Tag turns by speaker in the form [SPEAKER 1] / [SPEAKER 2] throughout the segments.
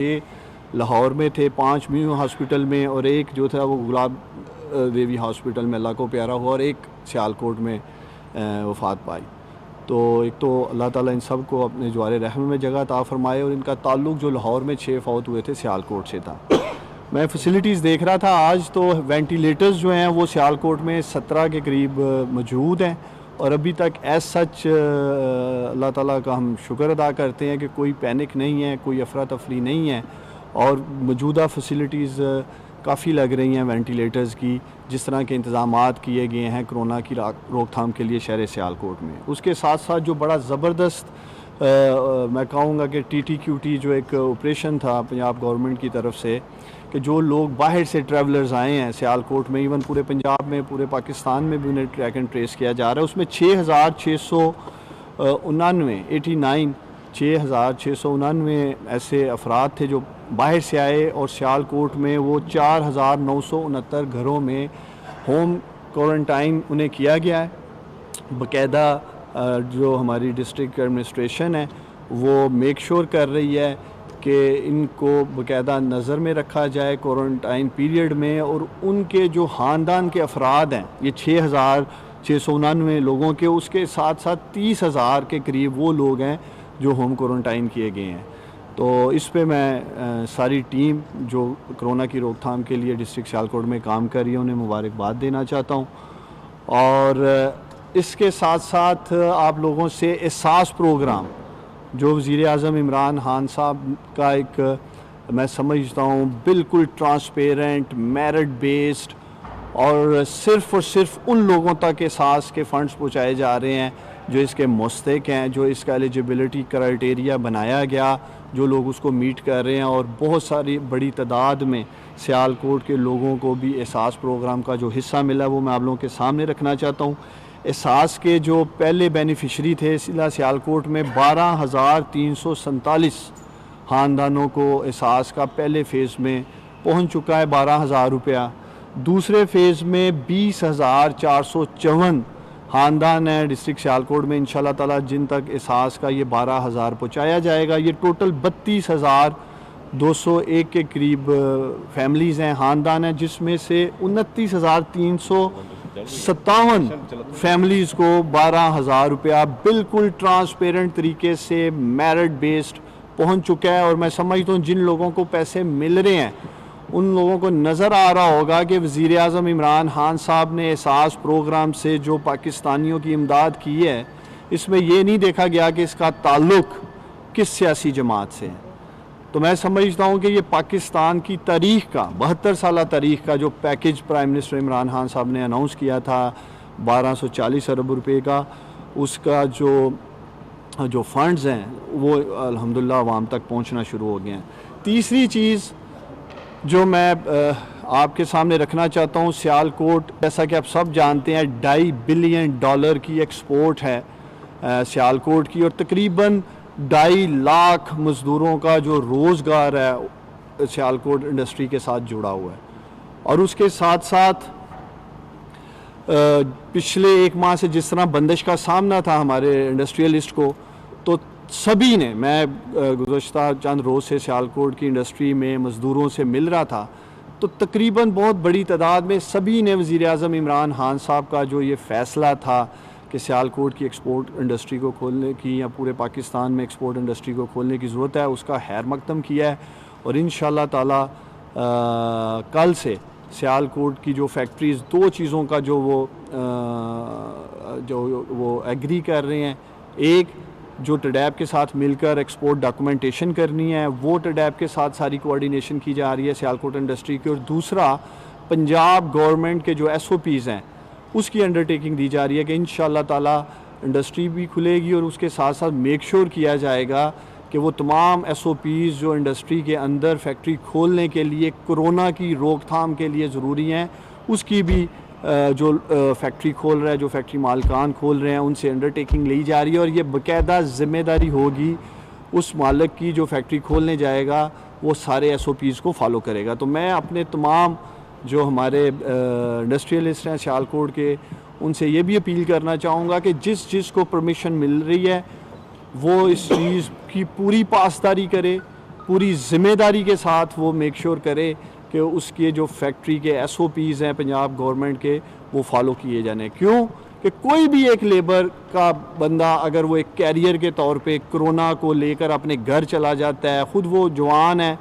[SPEAKER 1] 6 लाहौर में थे, 5 mu hospital में, और एक जो था वो गुलाब देवी हॉस्पिटल में अल्लाह को प्यारा हुआ, और एक सियालकोट में वफ़ात पाई। तो एक तो अल्लाह ताला इन सब को अपने जवार रहम में जगह अता फ़रमाए, और इनका ताल्लुक़ जो लाहौर में 6 फौत हुए थे सियालकोट से था। मैं फैसिलिटीज़ देख रहा था आज, तो वेंटिलेटर्स जो हैं वो सियालकोट में 17 के करीब मौजूद हैं, और अभी तक एज सच अल्लाह ताला का हम शुक्र अदा करते हैं कि कोई पैनिक नहीं है, कोई अफरा तफरी नहीं है, और मौजूदा फैसिलिटीज़ काफ़ी लग रही हैं वेंटिलेटर्स की, जिस तरह के इंतज़ामात किए गए हैं कोरोना की रोकथाम के लिए शहर सियालकोट में। उसके साथ साथ जो बड़ा ज़बरदस्त मैं कहूँगा कि TTQT जो एक ऑपरेशन था पंजाब गवर्नमेंट की तरफ से, कि जो लोग बाहर से ट्रैवलर्स आए हैं सियालकोट में, इवन पूरे पंजाब में, पूरे पाकिस्तान में भी उन्हें ट्रैक एंड ट्रेस किया जा रहा है। उसमें 6,699 ऐसे अफराद थे जो बाहर से आए, और सियालकोट में वो 4,969 घरों में होम क्वारंटाइन उन्हें किया गया है। बाकायदा जो हमारी डिस्ट्रिक्ट एडमिनिस्ट्रेशन है वो मेक श्योर कर रही है कि इनको बाकायदा नज़र में रखा जाए क्वारंटाइन पीरियड में, और उनके जो ख़ानदान के अफराद हैं, ये 6,699 लोगों के, उसके साथ साथ 30,000 के करीब वो लोग हैं जो होम क्वारंटाइन किए गए हैं। तो इस पे मैं सारी टीम जो कोरोना की रोकथाम के लिए डिस्ट्रिक्ट सियालकोट में काम कर रही है उन्हें मुबारकबाद देना चाहता हूँ। और इसके साथ साथ आप लोगों से एहसास प्रोग्राम जो वज़ीर आज़म इमरान खान साहब का एक मैं समझता हूँ बिल्कुल ट्रांसपेरेंट, मेरिट बेस्ड, और सिर्फ़ उन लोगों तक एहसास के फ़ंड्स पहुँचाए जा रहे हैं जो इसके मुस्तहिक़ हैं, जो इसका एलिजिबिलिटी क्राइटेरिया बनाया गया, जो लोग उसको मीट कर रहे हैं। और बहुत सारी बड़ी तादाद में सियालकोट के लोगों को भी एहसास प्रोग्राम का जो हिस्सा मिला वो मैं आप लोगों के सामने रखना चाहता हूँ। एहसास के जो पहले बेनिफिशरी थे सियालकोट में 12,347 ख़ानदानों को एहसास का पहले फ़ेज़ में पहुँच चुका है 12,000 रुपया। दूसरे फ़ेज़ में 20,454 ख़ानदान हैं डिस्ट्रिक्ट सियालकोट में इंशाल्लाह ताला जिन तक एहसास का ये 12,000 पहुँचाया जाएगा। ये टोटल 32,201 के करीब फैमिलीज़ हैं, ख़ानदान हैं, जिसमें से 29,357 फैमिलीज़ को 12,000 रुपया बिल्कुल ट्रांसपेरेंट तरीके से मेरिट बेस्ड पहुँच चुका है। और मैं समझता हूँ जिन लोगों को पैसे मिल रहे हैं उन लोगों को नज़र आ रहा होगा कि वज़ीर आज़म इमरान खान साहब ने एहसास प्रोग्राम से जो पाकिस्तानियों की इमदाद की है, इसमें ये नहीं देखा गया कि इसका ताल्लुक़ किस सियासी जमात से है। तो मैं समझता हूँ कि ये पाकिस्तान की तारीख़ का 72 साल तारीख़ का जो package prime minister Imran Khan साहब ने अनाउंस किया था 1240 अरब रुपये का, उसका जो फ़ंड्स हैं वो अल्हम्दुलिल्लाह आवाम तक पहुँचना शुरू हो गए हैं। तीसरी चीज़ जो मैं आपके सामने रखना चाहता हूँ, सियालकोट जैसा कि आप सब जानते हैं $2.5 बिलियन की एक्सपोर्ट है सियालकोट की, और तकरीबन 2.5 लाख मज़दूरों का जो रोज़गार है सियालकोट इंडस्ट्री के साथ जुड़ा हुआ है। और उसके साथ साथ पिछले 1 माह से जिस तरह बंदिश का सामना था हमारे इंडस्ट्रियलिस्ट को, तो सभी ने, मैं गुज़श्ता चंद रोज़ से सियालकोट की इंडस्ट्री में मज़दूरों से मिल रहा था, तो तकरीबन बहुत बड़ी तादाद में सभी ने वज़ीर आज़म इमरान खान साहब का जो ये फ़ैसला था कि सियालकोट की एक्सपोर्ट इंडस्ट्री को खोलने की या पूरे पाकिस्तान में एक्सपोर्ट इंडस्ट्री को खोलने की ज़रूरत है, उसका खैर मकदम किया है। और इंशाअल्लाह ताला कल से सियालकोट की जो फैक्ट्रीज़ 2 चीज़ों का जो वो एग्री कर रहे हैं, एक जो टडैब के साथ मिलकर एक्सपोर्ट डॉक्यूमेंटेशन करनी है, वो टडैब के साथ सारी कोऑर्डिनेशन की जा रही है सियालकोट इंडस्ट्री की, और दूसरा पंजाब गवर्नमेंट के जो SOPs हैं उसकी अंडरटेकिंग दी जा रही है कि इंशाअल्लाह ताला इंडस्ट्री भी खुलेगी, और उसके साथ साथ मेक श्योर किया जाएगा कि वो तमाम SOPs जो इंडस्ट्री के अंदर फैक्ट्री खोलने के लिए कोरोना की रोकथाम के लिए ज़रूरी हैं, उसकी भी जो फैक्ट्री खोल रहा है, जो फैक्ट्री मालिकान खोल रहे हैं, उनसे अंडरटेकिंग ली जा रही है। और ये बाकायदा ज़िम्मेदारी होगी उस मालिक की जो फैक्ट्री खोलने जाएगा, वो सारे SOPs को फॉलो करेगा। तो मैं अपने तमाम जो हमारे इंडस्ट्रियलिस्ट हैं सियालकोट के, उनसे ये भी अपील करना चाहूँगा कि जिस को परमिशन मिल रही है वो इस चीज़ की पूरी पासदारी करे, पूरी ज़िम्मेदारी के साथ वो मेक श्योर करे कि उसके जो फैक्ट्री के SOPs हैं पंजाब गवर्नमेंट के वो फॉलो किए जाने। क्यों कि कोई भी एक लेबर का बंदा अगर वो एक कैरियर के तौर पे कोरोना को लेकर अपने घर चला जाता है, ख़ुद वो जवान है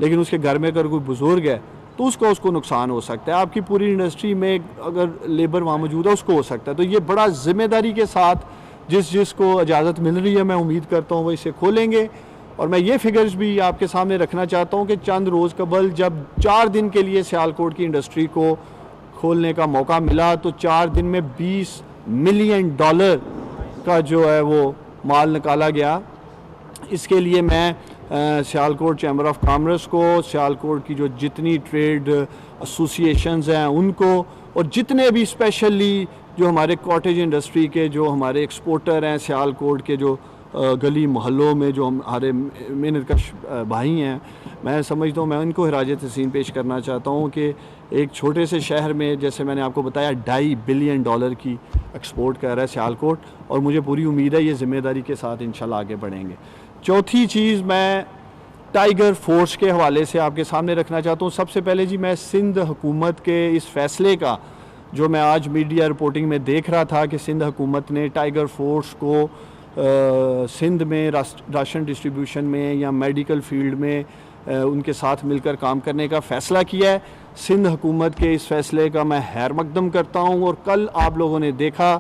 [SPEAKER 1] लेकिन उसके घर में अगर कोई बुज़ुर्ग है तो उसको नुकसान हो सकता है। आपकी पूरी इंडस्ट्री में अगर लेबर वहाँ मौजूद है उसको हो सकता है। तो ये बड़ा ज़िम्मेदारी के साथ जिसको इजाज़त मिल रही है मैं उम्मीद करता हूँ वो इसे खोलेंगे। और मैं ये फिगर्स भी आपके सामने रखना चाहता हूँ कि चंद रोज़ कबल जब 4 दिन के लिए सियालकोट की इंडस्ट्री को खोलने का मौका मिला तो 4 दिन में $20 मिलियन का जो है वो माल निकाला गया। इसके लिए मैं सियालकोट चैम्बर ऑफ कॉमर्स को, सियालकोट की जो जितनी ट्रेड एसोसिएशंस हैं उनको, और जितने भी स्पेशली जो हमारे कॉटेज इंडस्ट्री के जो हमारे एक्सपोर्टर हैं सियालकोट के, जो गली मोहल्लों में जो हमारे मेहनतकश भाई हैं, मैं समझता हूँ मैं उनको खिराज तहसीन पेश करना चाहता हूँ कि एक छोटे से शहर में जैसे मैंने आपको बताया $2.5 बिलियन की एक्सपोर्ट कर रहा है सियालकोट, और मुझे पूरी उम्मीद है ये ज़िम्मेदारी के साथ इंशाल्लाह आगे बढ़ेंगे। चौथी चीज़ मैं टाइगर फोर्स के हवाले से आपके सामने रखना चाहता हूँ। सबसे पहले जी मैं सिंध हुकूमत के इस फ़ैसले का जो मैं आज मीडिया रिपोर्टिंग में देख रहा था कि सिंध हुकूमत ने टाइगर फोर्स को सिंध में राशन डिस्ट्रीब्यूशन में या मेडिकल फील्ड में उनके साथ मिलकर काम करने का फ़ैसला किया है। सिंध हुकूमत के इस फ़ैसले का मैं खैर मकदम करता हूँ। और कल आप लोगों ने देखा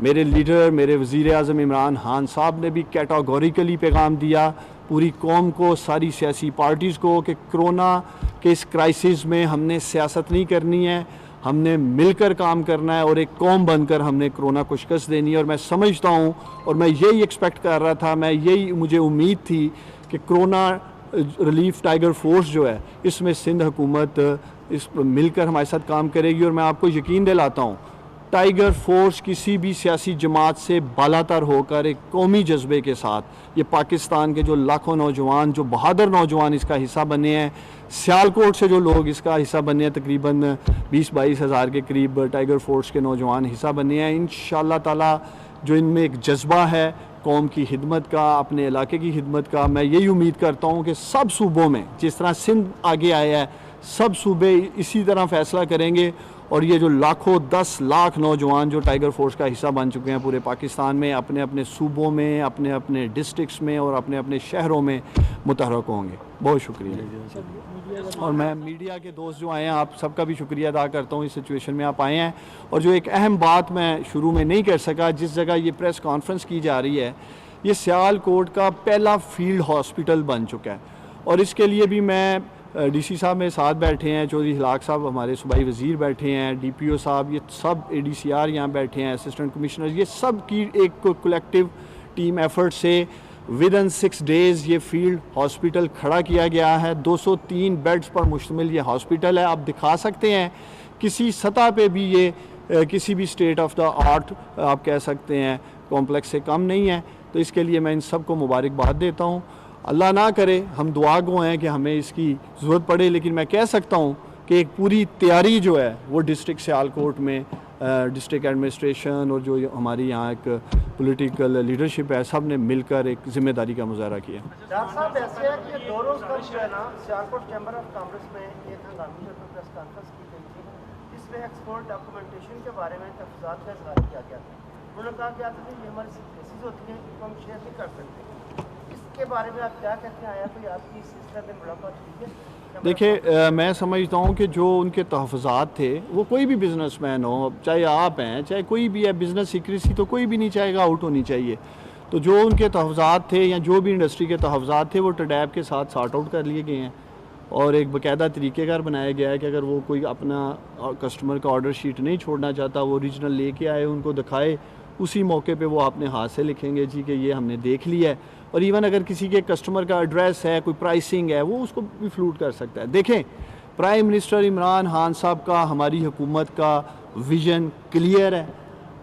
[SPEAKER 1] मेरे लीडर मेरे वज़ीर आज़म इमरान खान साहब ने भी कैटेगोरिकली पैगाम दिया पूरी कौम को, सारी सियासी पार्टीज़ को, कि कोरोना के इस क्राइसिस में हमने सियासत नहीं करनी है, हमने मिलकर काम करना है और एक कौम बनकर हमने कोरोना को शिकस्त देनी है। और मैं समझता हूँ और मैं यही एक्सपेक्ट कर रहा था, मुझे उम्मीद थी कि कोरोना रिलीफ टाइगर फोर्स जो है इसमें सिंध हुकूमत इस मिलकर हमारे साथ काम करेगी। और मैं आपको यकीन दिलाता हूँ टाइगर फोर्स किसी भी सियासी जमात से बालातर होकर एक कौमी जज्बे के साथ ये पाकिस्तान के जो लाखों नौजवान, जो बहादुर नौजवान इसका हिस्सा बने हैं, सियालकोट से जो लोग इसका हिस्सा बने हैं, तकरीबन 20-22 हज़ार के करीब टाइगर फोर्स के नौजवान हिस्सा बने हैं। इंशाअल्लाह ताला जो इनमें एक जज्बा है कौम की खिदमत का, अपने इलाके की खिदमत का, मैं यही उम्मीद करता हूँ कि सब सूबों में जिस तरह सिंध आगे आया है सब सूबे इसी तरह फ़ैसला करेंगे। और ये जो लाखों 10 लाख नौजवान जो टाइगर फोर्स का हिस्सा बन चुके हैं पूरे पाकिस्तान में, अपने अपने सूबों में, अपने अपने डिस्ट्रिक्ट्स में और अपने अपने शहरों में मुतहरक होंगे। बहुत शुक्रिया। और मैं मीडिया के दोस्त जो आए हैं आप सबका भी शुक्रिया अदा करता हूँ इस सिचुएशन में आप आए हैं। और जो एक अहम बात मैं शुरू में नहीं कर सका, जिस जगह ये प्रेस कॉन्फ्रेंस की जा रही है ये सियालकोट का पहला फील्ड हॉस्पिटल बन चुका है। और इसके लिए भी मैं DC साहब मेरे साथ बैठे हैं, चौधरी हिलाक साहब हमारे सूबाई वज़ीर बैठे हैं, DPO साहब, ये सब ADCR यहाँ बैठे हैं, असिस्टेंट कमिश्नर, ये सब की एक कलेक्टिव टीम एफर्ट से विदिन 6 डेज़ ये फील्ड हॉस्पिटल खड़ा किया गया है। 203 बेड्स पर मुश्तमिल ये हॉस्पिटल है। आप दिखा सकते हैं किसी सतह पे भी ये किसी भी स्टेट ऑफ द आर्ट आप कह सकते हैं कॉम्प्लेक्स से कम नहीं है। तो इसके लिए मैं इन सब को मुबारकबाद देता हूँ। अल्लाह ना करे हम दुआ गो हैं कि हमें इसकी ज़रूरत पड़े, लेकिन मैं कह सकता हूँ कि एक पूरी तैयारी जो है वो डिस्ट्रिक्ट सियालकोट में डिस्ट्रिक्ट एडमिनिस्ट्रेशन और जो हमारी यहाँ एक पॉलिटिकल लीडरशिप है सब ने मिलकर एक ज़िम्मेदारी का मुजाहरा किया।
[SPEAKER 2] डॉक्टर साहब ऐसे है कि 2 रोज़ कल जो है ना सियालकोट चैम्बर ऑफ कॉमर्स में एक हंगामी प्रेस कॉन्फ्रेंस की गई थी जिसमें एक्सपोर्ट डॉक्यूमेंटेशन के बारे में तफज़ात का इज़हार किया गया था। उन्होंने कहा गया था कि ये हमारी सीक्रेसीज होती हैं, इनको हम शेयर नहीं कर सकते। इसके बारे में आप क्या कहते हैं, आया कोई आपकी इस तरह में मुलाकात हुई है?
[SPEAKER 1] देखिए मैं समझता हूँ कि जो उनके तहफ़्फ़ुज़ात थे वो कोई भी बिज़नेसमैन हो, चाहे आप हैं चाहे कोई भी है, बिज़नेस सीक्रेसी तो कोई भी नहीं चाहेगा आउट होनी चाहिए। तो जो उनके तहफ़्फ़ुज़ात थे या जो भी इंडस्ट्री के तहफ़्फ़ुज़ात थे वो टडैब के साथ सॉर्ट आउट कर लिए गए हैं और एक बाकायदा तरीक़ेकार बनाया गया है कि अगर वो कोई अपना कस्टमर का ऑर्डर शीट नहीं छोड़ना चाहता वो ओरिजिनल लेके आए, उनको दिखाए, उसी मौके पे वो अपने हाथ से लिखेंगे जी कि ये हमने देख लिया है। और इवन अगर किसी के कस्टमर का एड्रेस है, कोई प्राइसिंग है, वो उसको भी फ्लूट कर सकता है। देखें प्राइम मिनिस्टर इमरान खान साहब का, हमारी हुकूमत का विज़न क्लियर है।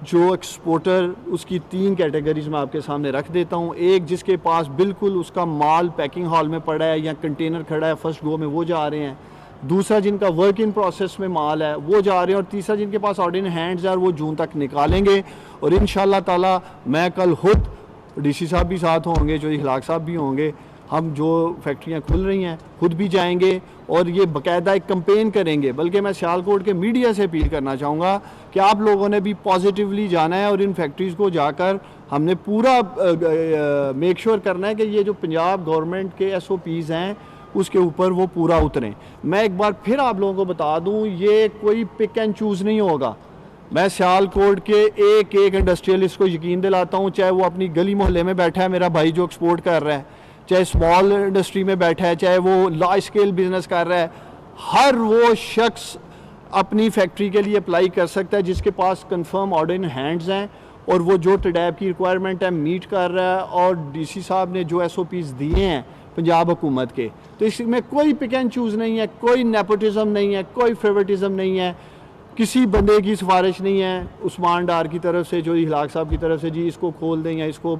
[SPEAKER 1] जो एक्सपोर्टर उसकी 3 कैटेगरीज में आपके सामने रख देता हूँ। एक जिसके पास बिल्कुल उसका माल पैकिंग हॉल में पड़ा है या कंटेनर खड़ा है फर्स्ट गो में, वो जा रहे हैं। दूसरा जिनका वर्क इन प्रोसेस में माल है वो जा रहे हैं। और तीसरा जिनके पास ऑर्डर इन हैंड्स है और वो जून तक निकालेंगे। और इंशाअल्लाह ताला मैं कल खुद DC साहब भी साथ होंगे, जो हिलाक साहब भी होंगे, हम जो फैक्ट्रियाँ खुल रही हैं खुद भी जाएंगे और ये बाकायदा एक कंपेन करेंगे। बल्कि मैं सियालकोट के मीडिया से अपील करना चाहूँगा कि आप लोगों ने भी पॉजिटिवली जाना है और इन फैक्ट्रीज़ को जाकर हमने पूरा मेक श्योर करना है कि ये जो पंजाब गवर्नमेंट के SOPs हैं उसके ऊपर वो पूरा उतरें। मैं एक बार फिर आप लोगों को बता दूं, ये कोई पिक एंड चूज़ नहीं होगा। मैं सियालकोट के एक एक इंडस्ट्रियलिस्ट को यकीन दिलाता हूं, चाहे वो अपनी गली मोहल्ले में बैठा है मेरा भाई जो एक्सपोर्ट कर रहा है, चाहे स्मॉल इंडस्ट्री में बैठा है, चाहे वो लार्ज स्केल बिजनेस कर रहा है, हर वो शख्स अपनी फैक्ट्री के लिए अप्लाई कर सकता है जिसके पास कंफर्म ऑर्डर इन हैंड्स हैं और वो जो टडैब की रिक्वायरमेंट है मीट कर रहा है और DC साहब ने जो SOPs दिए हैं पंजाब हुकूमत के, तो इसमें कोई पिक एंड चूज़ नहीं है, कोई नेपोटिज्म नहीं है, कोई फेवरेटिज्म नहीं है, किसी बंदे की सिफारिश नहीं है उस्मान डार की तरफ से, जो हिलाक साहब की तरफ से जी इसको खोल दें या इसको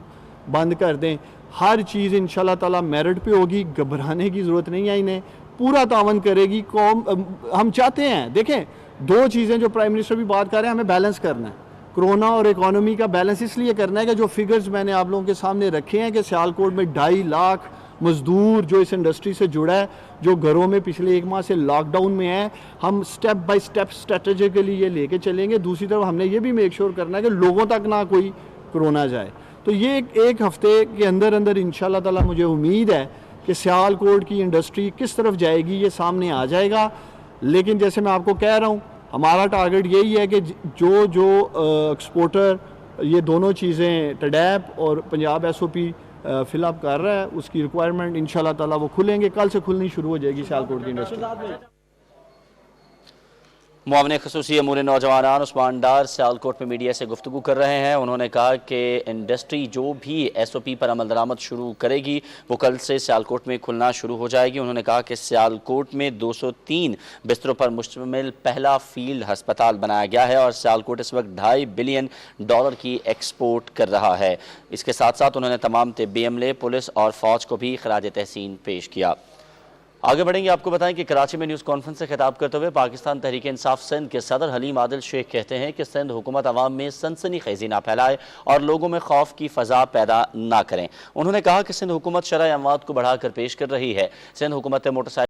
[SPEAKER 1] बंद कर दें। हर चीज़ इंशाल्लाह ताला मेरिट पे होगी, घबराने की ज़रूरत नहीं है, इन्हें पूरा तावन करेगी कौम। हम चाहते हैं, देखें दो चीज़ें जो प्राइम मिनिस्टर भी बात कर रहे हैं, हमें बैलेंस करना है, कोरोना और इकॉनमी का बैलेंस इसलिए करना है कि जो फिगर्स मैंने आप लोगों के सामने रखे हैं कि सियालकोट में 2.5 लाख मज़दूर जो इस इंडस्ट्री से जुड़ा है, जो घरों में पिछले 1 माह से लॉकडाउन में है, हम स्टेप बाय स्टेप स्ट्रेटजी के लिए ये लेके चलेंगे। दूसरी तरफ हमने ये भी मेक श्योर करना है कि लोगों तक ना कोई कोरोना जाए। तो ये एक हफ्ते के अंदर अंदर इंशाल्लाह ताला मुझे उम्मीद है कि सियालकोट की इंडस्ट्री किस तरफ जाएगी ये सामने आ जाएगा। लेकिन जैसे मैं आपको कह रहा हूँ, हमारा टारगेट यही है कि जो जो एक्सपोर्टर ये दोनों चीज़ें टडैब और पंजाब SOP फिलअप कर रहा है, उसकी रिक्वायरमेंट इंशाल्लाह ताला वो खुलेंगे, कल से खुलनी शुरू हो जाएगी सियालकोट की इंडस्ट्री।
[SPEAKER 3] मुआविन ख़ुसूसी अमूर नौजवान उस्मान डार सियालकोट में मीडिया से गुफ्तगू कर रहे हैं। उन्होंने कहा कि इंडस्ट्री जो भी SOP पर अमल दरामद शुरू करेगी वो कल से सियालकोट में खुलना शुरू हो जाएगी। उन्होंने कहा कि सियालकोट में 203 बिस्तरों पर मुश्तमिल पहला फील्ड हस्पताल बनाया गया है और सियालकोट इस वक्त $2.5 बिलियन की एक्सपोर्ट कर रहा है। इसके साथ साथ उन्होंने तमाम तिब्बी अमले, पुलिस और फ़ौज को भी खराज तहसीन पेश किया। आगे बढ़ेंगे, आपको बताएं कि कराची में न्यूज़ कॉन्फ्रेंस से खिताब करते हुए पाकिस्तान तहरीक इंसाफ सिंध के सदर हलीम आदिल शेख कहते हैं कि सिंध हुकूमत अवाम में सनसनी खेजी ना फैलाए और लोगों में खौफ की फ़ज़ा पैदा ना करें। उन्होंने कहा कि सिंध हुकूमत शरह अमवात को बढ़ाकर पेश कर रही है। सिंध हुकूमत मोटरसाइकिल